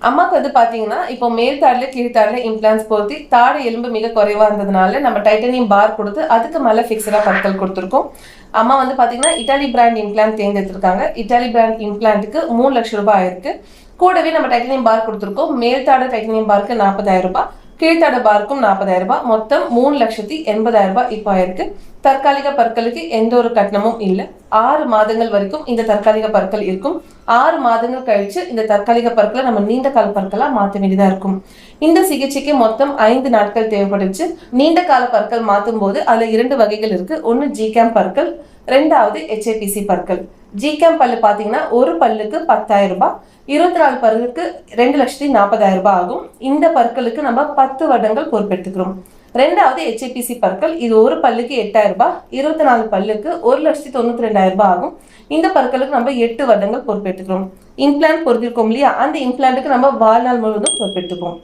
அம்மாக்கு வந்து பாத்தீங்கன்னா இப்போ மேல் தாடுல கீழ் தாடுல இம்ப்ளான்ஸ் பொருத்தி தாடை எலும்பு மிக குறைவா இருந்ததுனால நம்ம டைட்டானியம் பார் கொடுத்து அதுக்கு மேல ஃபிக்ஸடா பற்கள் கொடுத்துருக்கோம். அம்மா வந்து பாத்தீங்கன்னா இட்டாலி பிராண்ட் இம்ப்ளான்ட் தேர்ந்தெடுத்திருக்காங்க. இட்டாலி பிராண்ட் இம்ப்ளான்ட்டுக்கு 3 லட்சம் ரூபாய் ஆயிருக்கு. கூடவே நம்ம டைட்டானியம் பார் கொடுத்துருக்கோம். மேல் தாடு டைட்டானியம் பாருக்கு 40,000 ரூபாய், கீழ்த்தாடு பார்க்கும் 40,000 ரூபாய், மொத்தம் 3,80,000 ரூபாய் இப்போ ஆயிருக்கு. தற்காலிக பற்களுக்கு எந்த ஒரு கட்டணமும் இல்லை. 6 மாதங்கள் வரைக்கும் இந்த தற்காலிக பற்கள் இருக்கும். 6 மாதங்கள் கழிச்சு இந்த தற்காலிக பற்களை நம்ம நீண்ட கால பற்களா மாற்ற வேண்டியதா இருக்கும். இந்த சிகிச்சைக்கு மொத்தம் 5 நாட்கள் தேவைப்படுச்சு. நீண்ட கால பற்கள் மாற்றும் போது அதுல 2 வகைகள் இருக்கு. ஒன்னு ஜிகேம் பற்கள், 2வது HAPC பற்கள். ஜிகேம் பல்லு பாத்தீங்கன்னா ஒரு பல்லுக்கு 10,000 ரூபாய், 24 பல்லுக்கு 2,40,000 ரூபாய் ஆகும். இந்த பற்களுக்கு நம்ம 10 வருடங்கள் பொறுப்பெடுத்துக்கிறோம். 2வது HAPC பற்கள், இது ஒரு பல்லுக்கு 8,000 ரூபாய், 24 பல்லுக்கு 1,92,000 ரூபாய் ஆகும். இந்த பற்களுக்கு நம்ம 8 வருடங்கள் பொறுப்பெடுத்துக்கிறோம். இம்ப்ளான்ட் பொறுத்திருக்கோம் இல்லையா, அந்த இம்ப்ளான்ட்டுக்கு நம்ம வாழ்நாள் முழுவதும் பொறுப்பெடுத்துக்கிறோம்.